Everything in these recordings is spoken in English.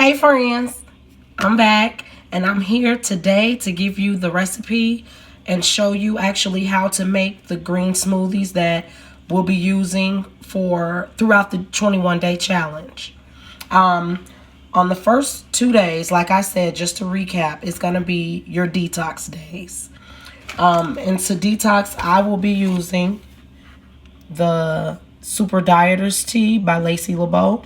Hey friends, I'm back and I'm here today to give you the recipe and show you actually how to make the green smoothies that we'll be using for throughout the 21-day challenge. On the first 2 days, like I said, just to recap, it's going to be your detox days. And to detox, I will be using the Super Dieters Tea by Lacey LeBeau.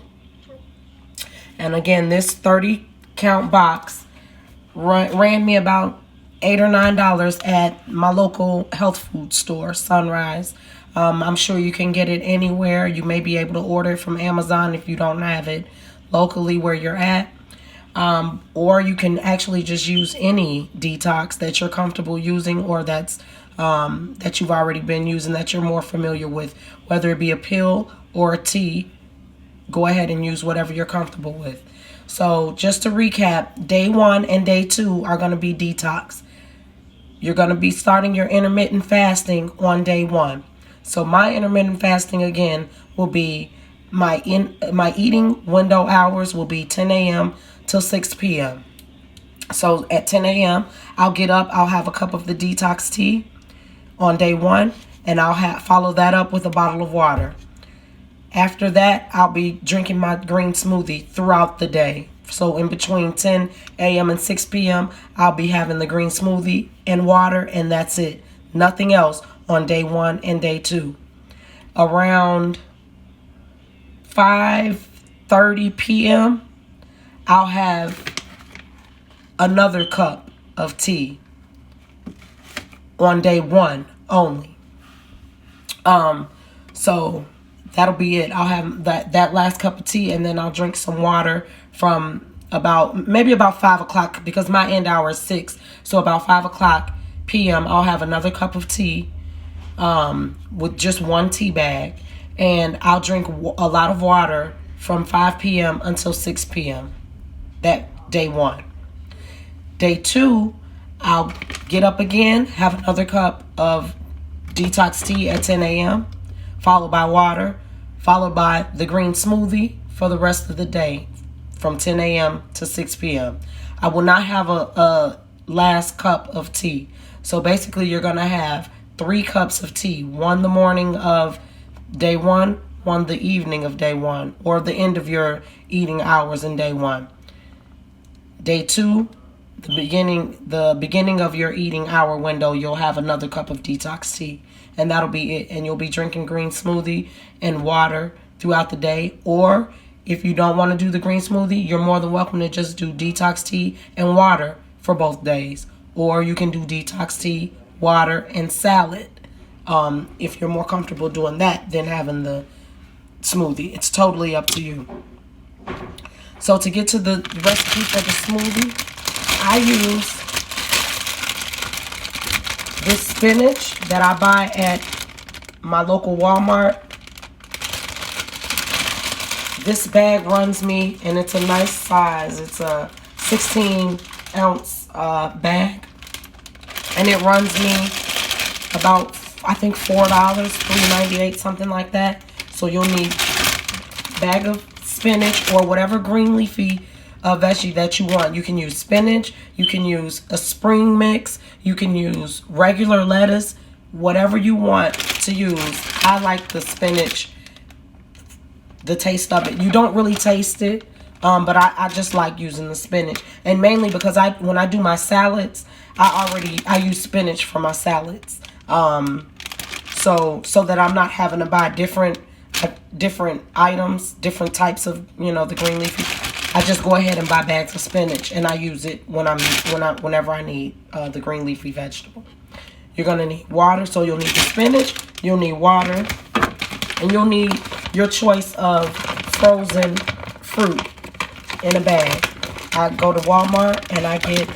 And again, this 30 count box ran me about $8 or $9 at my local health food store, Sunrise. I'm sure you can get it anywhere. You may be able to order it from Amazon if you don't have it locally where you're at. Or you can actually just use any detox that you're comfortable using or that you've already been using, that you're more familiar with, whether it be a pill or a tea. Go ahead and use whatever you're comfortable with. So just to recap, day 1 and day 2 are going to be detox. You're going to be starting your intermittent fasting on day 1. So my intermittent fasting again will be my eating window hours will be 10 a.m. till 6 p.m. So at 10 a.m. I'll get up, I'll have a cup of the detox tea on day 1, and I'll follow that up with a bottle of water. After that, I'll be drinking my green smoothie throughout the day. So in between 10 a.m. and 6 p.m., I'll be having the green smoothie and water, and that's it. Nothing else on day 1 and day 2. Around 5:30 p.m., I'll have another cup of tea on day 1 only. So that'll be it. I'll have that last cup of tea, and then I'll drink some water from maybe about 5 o'clock, because my end hour is 6. So about 5 o'clock p.m. I'll have another cup of tea with just one tea bag, and I'll drink a lot of water from 5 p.m. until 6 p.m. That day 1. Day 2, I'll get up again, have another cup of detox tea at 10 a.m., followed by water, followed by the green smoothie for the rest of the day from 10 a.m. to 6 p.m. I will not have a last cup of tea. So basically you're going to have 3 cups of tea, one the morning of day 1, one the evening of day 1, or the end of your eating hours in day 1. Day 2, the beginning of your eating hour window, you'll have another cup of detox tea. And that'll be it. And you'll be drinking green smoothie and water throughout the day. Or if you don't want to do the green smoothie, you're more than welcome to just do detox tea and water for both days. Or you can do detox tea, water, and salad. If you're more comfortable doing that than having the smoothie. It's totally up to you. So to get to the recipe for the smoothie, I use this spinach that I buy at my local Walmart. This bag runs me, and it's a nice size. It's a 16-ounce bag, and it runs me about, I think, $4, $3.98, something like that. So you'll need a bag of spinach or whatever green leafy veggie that you want. You can use spinach, you can use a spring mix, you can use regular lettuce, whatever you want to use. I like the spinach, the taste of it. You don't really taste it, but I just like using the spinach. And mainly because when I do my salads, I use spinach for my salads. So that I'm not having to buy different items, different types of, the green leafy. I just go ahead and buy bags of spinach, and I use it whenever I need the green leafy vegetable. You're gonna need water, so you'll need the spinach, you'll need water, and you'll need your choice of frozen fruit in a bag. I go to Walmart and I get,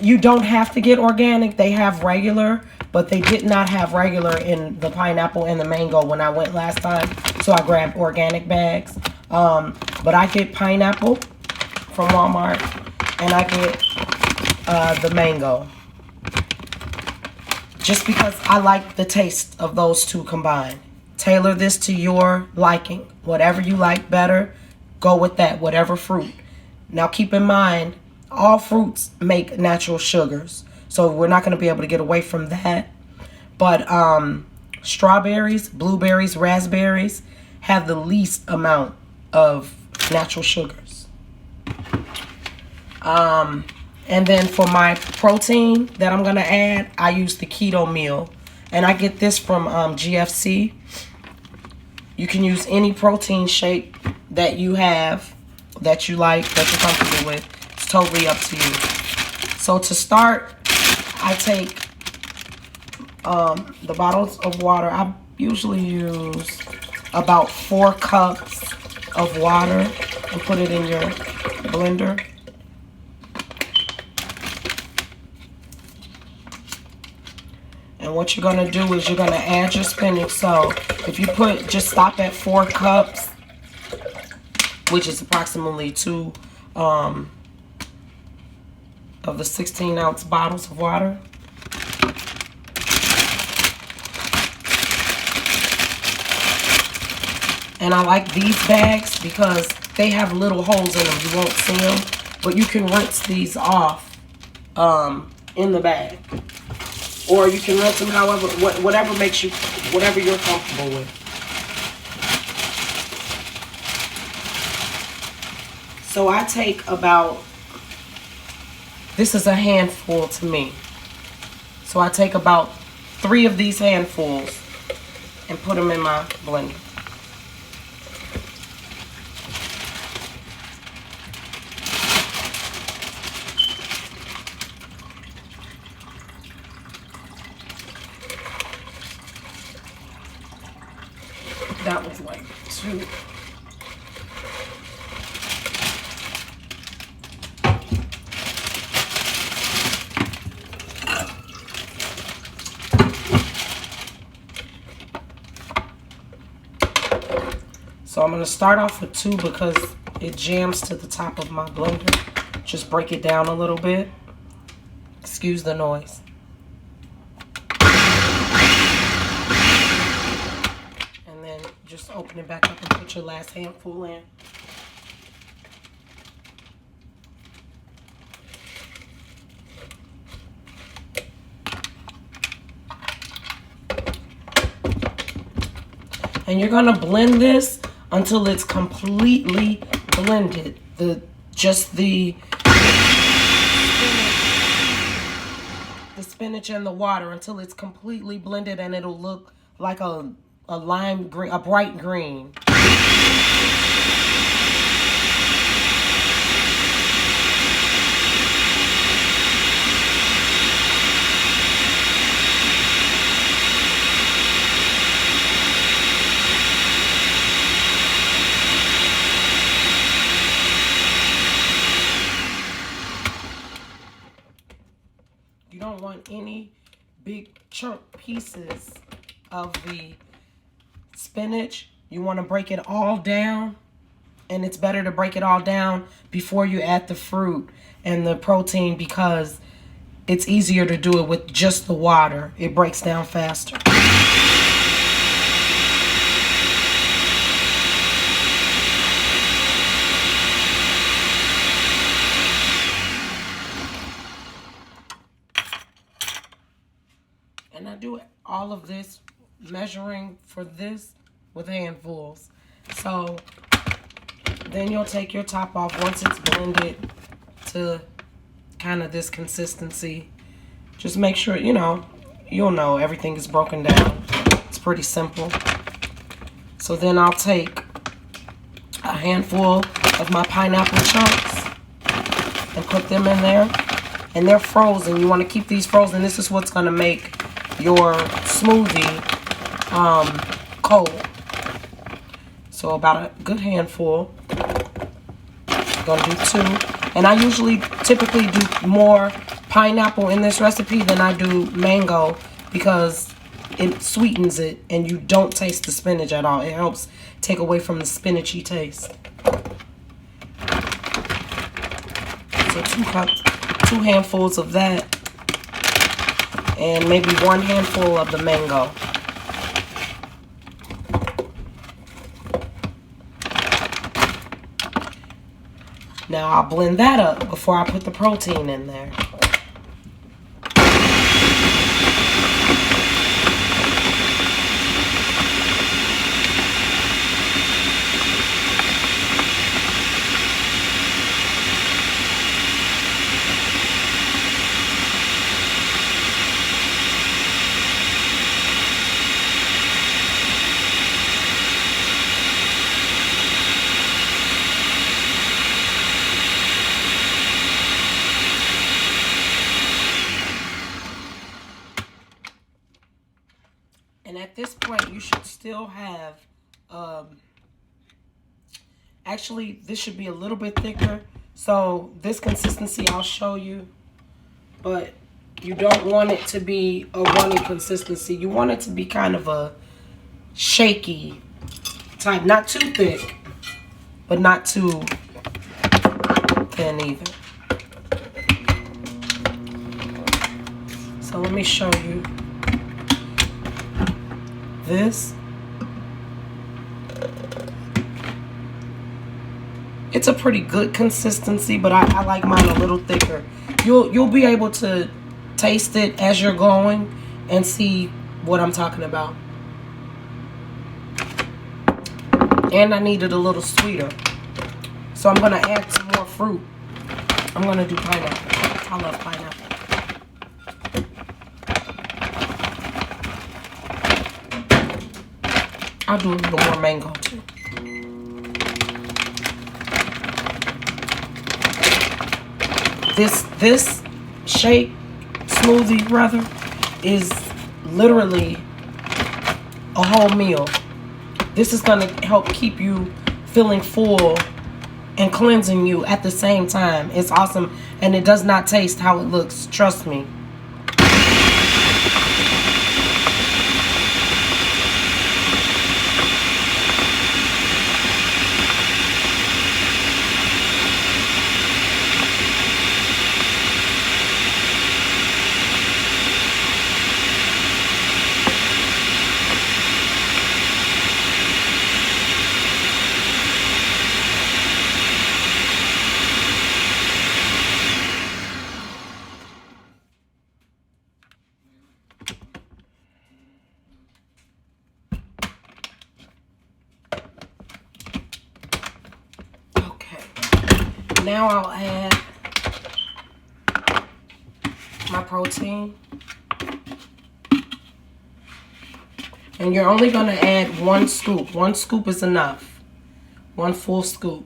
you don't have to get organic, they have regular, but they did not have regular in the pineapple and the mango when I went last time, so I grabbed organic bags. But I get pineapple from Walmart, and I get the mango. Just because I like the taste of those two combined. Tailor this to your liking. Whatever you like better, go with that, whatever fruit. Now keep in mind, all fruits make natural sugars, so we're not going to be able to get away from that. But strawberries, blueberries, raspberries have the least amount of natural sugars. And then for my protein that I'm going to add, I use the keto meal. And I get this from GFC. You can use any protein shake that you have, that you like, that you're comfortable with. It's totally up to you. So to start, I take the bottles of water. I usually use about 4 cups of water and put it in your blender. And what you're going to do is you're going to add your spinach. So if you just stop at 4 cups, which is approximately 2 of the 16-ounce bottles of water. And I like these bags because they have little holes in them. You won't see them, but you can rinse these off in the bag. Or you can rinse them however, whatever you're comfortable with. So I take about, this is a handful to me. So I take about 3 of these handfuls and put them in my blender. That was like 2. So I'm going to start off with 2 because it jams to the top of my blender. Just break it down a little bit. Excuse the noise. And then just open it back up and put your last handful in. And you're going to blend this until it's completely blended. The spinach and the water until it's completely blended, and it'll look like a lime green, a bright green. You don't want any big chunk pieces of the spinach. You want to break it all down, and it's better to break it all down before you add the fruit and the protein because it's easier to do it with just the water. It breaks down faster. And I do all of this measuring for this with handfuls. So then you'll take your top off once it's blended to kind of this consistency. Just make sure, you'll know everything is broken down. It's pretty simple. So then I'll take a handful of my pineapple chunks and put them in there. And they're frozen. You want to keep these frozen. This is what's going to make your smoothie cold. So about a good handful. I'm gonna do 2, and I typically do more pineapple in this recipe than I do mango because it sweetens it and you don't taste the spinach at all. It helps take away from the spinachy taste. So 2 handfuls of that. And maybe 1 handful of the mango. Now I'll blend that up before I put the protein in there. And at this point, you should still have, actually, this should be a little bit thicker. So this consistency I'll show you, but you don't want it to be a runny consistency. You want it to be kind of a shaky type, not too thick, but not too thin either. So let me show you this. It's a pretty good consistency, but I like mine a little thicker. You'll be able to taste it as you're going and see what I'm talking about. And I need it a little sweeter, so I'm gonna add some more fruit. I'm gonna do pineapple. I love pineapple. I'll do a little more mango too. This shake, smoothie rather, is literally a whole meal. This is gonna help keep you feeling full and cleansing you at the same time. It's awesome, and it does not taste how it looks, trust me. Now I'll add my protein. And you're only going to add 1 scoop. 1 scoop is enough. 1 full scoop.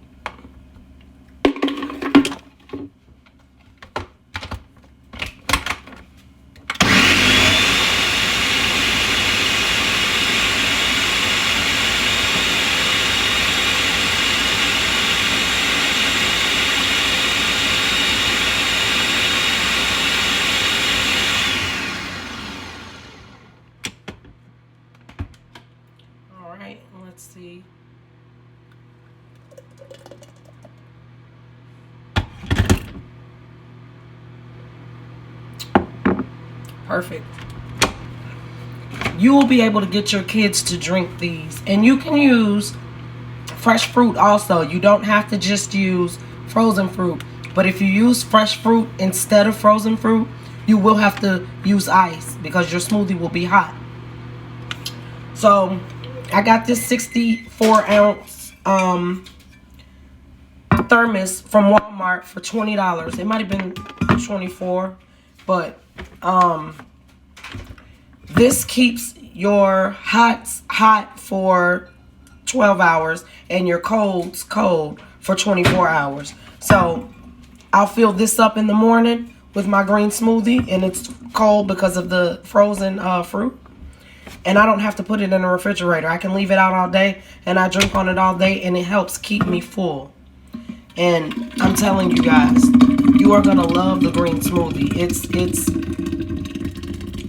Let's see. Perfect. You will be able to get your kids to drink these. And you can use fresh fruit also. You don't have to just use frozen fruit. But if you use fresh fruit instead of frozen fruit, you will have to use ice because your smoothie will be hot. So I got this 64-ounce thermos from Walmart for $20. It might have been $24, but this keeps your hots hot for 12 hours and your colds cold for 24 hours. So I'll fill this up in the morning with my green smoothie, and it's cold because of the frozen fruit. And I don't have to put it in the refrigerator. I can leave it out all day, and I drink on it all day, and it helps keep me full. And I'm telling you guys, you are gonna love the green smoothie.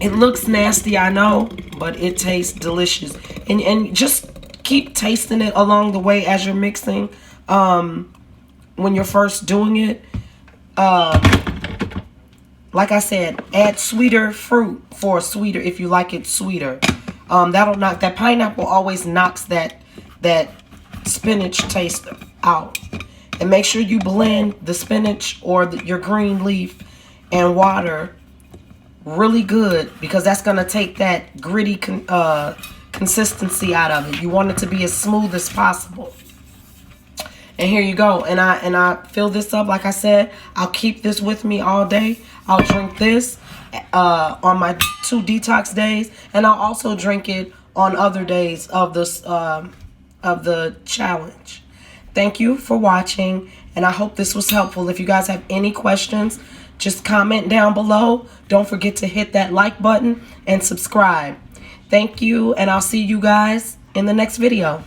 It looks nasty, I know, but it tastes delicious. And just keep tasting it along the way as you're mixing. When you're first doing it, like I said, add sweeter fruit for sweeter if you like it sweeter. That'll knock that pineapple always knocks that spinach taste out. And make sure you blend the spinach or your green leaf and water really good, because that's going to take that gritty consistency out of it. You want it to be as smooth as possible. And here you go. And I fill this up. Like I said, I'll keep this with me all day. I'll drink this on my 2 detox days, and I'll also drink it on other days of this of the challenge. Thank you for watching, and I hope this was helpful. If you guys have any questions, just comment down below. Don't forget to hit that like button and subscribe. Thank you, and I'll see you guys in the next video.